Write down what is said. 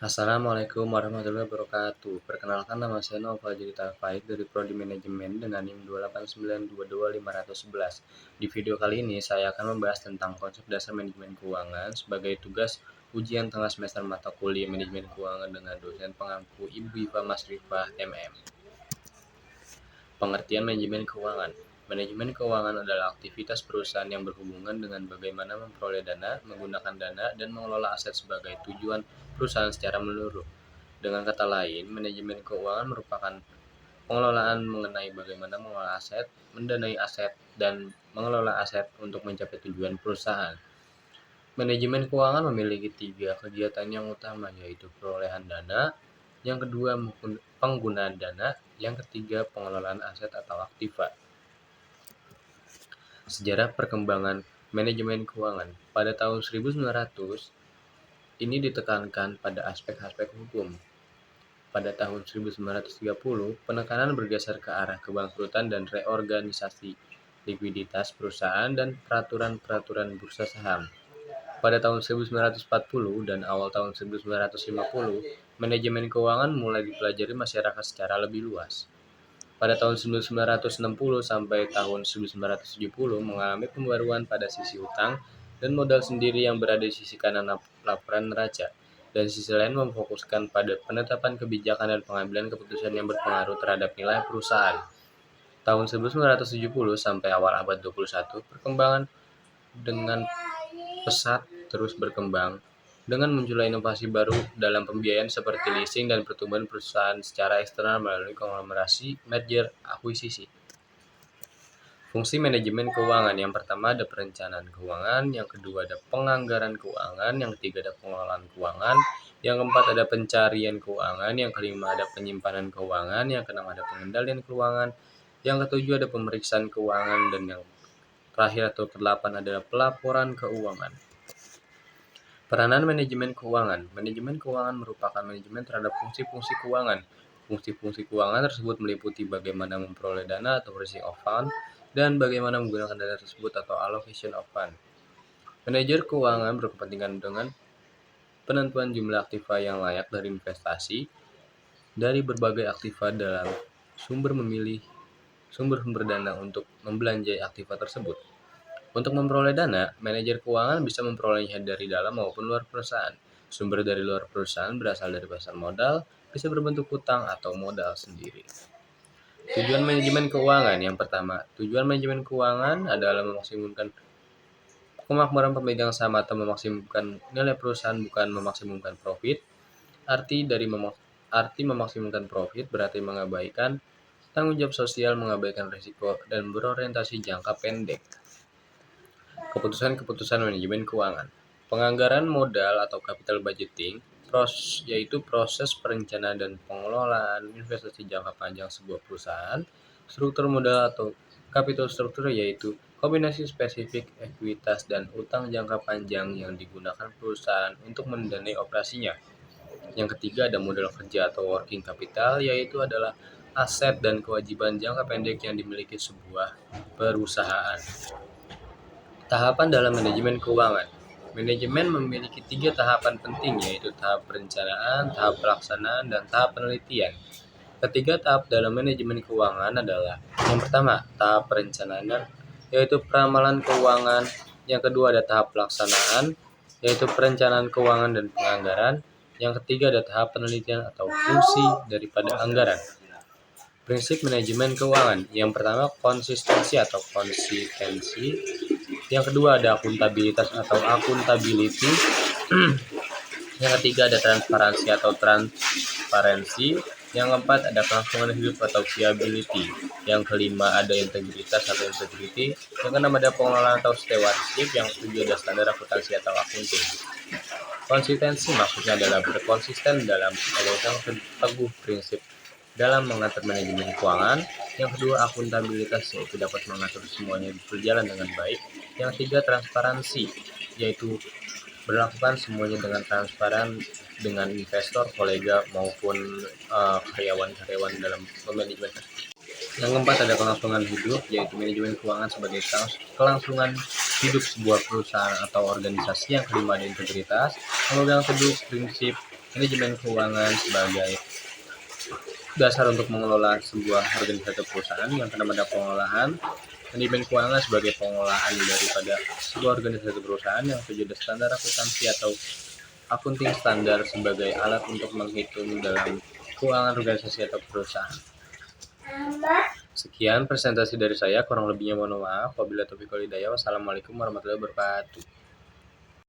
Assalamualaikum warahmatullahi wabarakatuh. Perkenalkan, nama saya Nova Jelita Faid dari Prodi Manajemen dengan NIM 289225511. Di video kali ini saya akan membahas tentang konsep dasar manajemen keuangan sebagai tugas ujian tengah semester mata kuliah manajemen keuangan dengan dosen pengampu Ibu Iva Masrifah MM. Pengertian manajemen keuangan. Manajemen keuangan adalah aktivitas perusahaan yang berhubungan dengan bagaimana memperoleh dana, menggunakan dana, dan mengelola aset sebagai tujuan perusahaan secara menyeluruh. Dengan kata lain, manajemen keuangan merupakan pengelolaan mengenai bagaimana mengelola aset, mendanai aset, dan mengelola aset untuk mencapai tujuan perusahaan. Manajemen keuangan memiliki 3 kegiatan yang utama, yaitu perolehan dana, yang kedua penggunaan dana, yang ketiga pengelolaan aset atau aktiva. Sejarah perkembangan manajemen keuangan. Pada tahun 1900, ini ditekankan pada aspek-aspek hukum. Pada tahun 1930, penekanan bergeser ke arah kebangkrutan dan reorganisasi likuiditas perusahaan dan peraturan-peraturan bursa saham. Pada tahun 1940 dan awal tahun 1950, manajemen keuangan mulai dipelajari masyarakat secara lebih luas. Pada tahun 1960 sampai tahun 1970 mengalami pembaruan pada sisi utang dan modal sendiri yang berada di sisi kanan laporan neraca, dan sisi lain memfokuskan pada penetapan kebijakan dan pengambilan keputusan yang berpengaruh terhadap nilai perusahaan. Tahun 1970 sampai awal abad 21, perkembangan dengan pesat terus berkembang, dengan munculnya inovasi baru dalam pembiayaan seperti leasing dan pertumbuhan perusahaan secara eksternal melalui konglomerasi, merger, akuisisi. Fungsi manajemen keuangan. Yang pertama ada perencanaan keuangan, yang kedua ada penganggaran keuangan, yang ketiga ada pengelolaan keuangan, yang keempat ada pencarian keuangan, yang kelima ada penyimpanan keuangan, yang keenam ada pengendalian keuangan, yang ketujuh ada pemeriksaan keuangan, dan yang terakhir atau kedelapan adalah pelaporan keuangan. Peranan manajemen keuangan. Manajemen keuangan merupakan manajemen terhadap fungsi-fungsi keuangan. Fungsi-fungsi keuangan tersebut meliputi bagaimana memperoleh dana atau raising of fund, dan bagaimana menggunakan dana tersebut atau allocation of fund. Manajer keuangan berkepentingan dengan penentuan jumlah aktiva yang layak dari investasi dari berbagai aktiva dalam memilih sumber dana untuk membelanjai aktiva tersebut. Untuk memperoleh dana, manajer keuangan bisa memperolehnya dari dalam maupun luar perusahaan. Sumber dari luar perusahaan berasal dari pasar modal, bisa berbentuk hutang atau modal sendiri. Tujuan manajemen keuangan. Yang pertama, tujuan manajemen keuangan adalah memaksimumkan kemakmuran pemegang saham atau memaksimumkan nilai perusahaan, bukan memaksimumkan profit. Arti memaksimumkan profit berarti mengabaikan tanggung jawab sosial, mengabaikan risiko, dan berorientasi jangka pendek. Keputusan-keputusan manajemen keuangan. Penganggaran modal atau capital budgeting, yaitu proses perencanaan dan pengelolaan investasi jangka panjang sebuah perusahaan. Struktur modal atau capital structure yaitu kombinasi spesifik ekuitas dan utang jangka panjang yang digunakan perusahaan untuk mendanai operasinya. Yang ketiga ada modal kerja atau working capital, yaitu adalah aset dan kewajiban jangka pendek yang dimiliki sebuah perusahaan. Tahapan dalam manajemen keuangan. Manajemen memiliki 3 tahapan penting, yaitu tahap perencanaan, tahap pelaksanaan, dan tahap penelitian. Ketiga tahap dalam manajemen keuangan adalah: yang pertama, tahap perencanaan, yaitu peramalan keuangan. Yang kedua ada tahap pelaksanaan, yaitu perencanaan keuangan dan penganggaran. Yang ketiga ada tahap penelitian atau fungsi daripada anggaran. Prinsip manajemen keuangan. Yang pertama, konsistensi atau konsistensi. Yang kedua ada akuntabilitas atau accountability. Yang ketiga ada transparansi atau transparensi. Yang keempat ada kelangsungan hidup atau viability. Yang kelima ada integritas atau integrity. Yang keenam ada pengelolaan atau stewardship. Yang ketujuh ada standar akuntansi atau accounting. Konsistensi maksudnya adalah berkonsisten dalam memegang teguh prinsip dalam mengatur manajemen keuangan. Yang kedua akuntabilitas, yaitu dapat mengatur semuanya berjalan dengan baik. Yang ketiga transparansi, yaitu berlakukan semuanya dengan transparan dengan investor, kolega maupun karyawan-karyawan dalam manajemen. Yang keempat ada kelangsungan hidup, yaitu manajemen keuangan sebagai kelangsungan hidup sebuah perusahaan atau organisasi. Yang kelima ada integritas, memegang teguh prinsip Manajemen keuangan sebagai dasar untuk mengelola sebuah organisasi atau perusahaan. Yang pada pengelolaan, manajemen keuangan sebagai pengelolaan daripada sebuah organisasi atau perusahaan yang tujuan standar akuntansi atau accounting standar sebagai alat untuk menghitung dalam keuangan organisasi atau perusahaan. Sekian presentasi dari saya, kurang lebihnya mohon maaf. Wabillahi taufiq wal hidayah. Wassalamualaikum warahmatullahi wabarakatuh.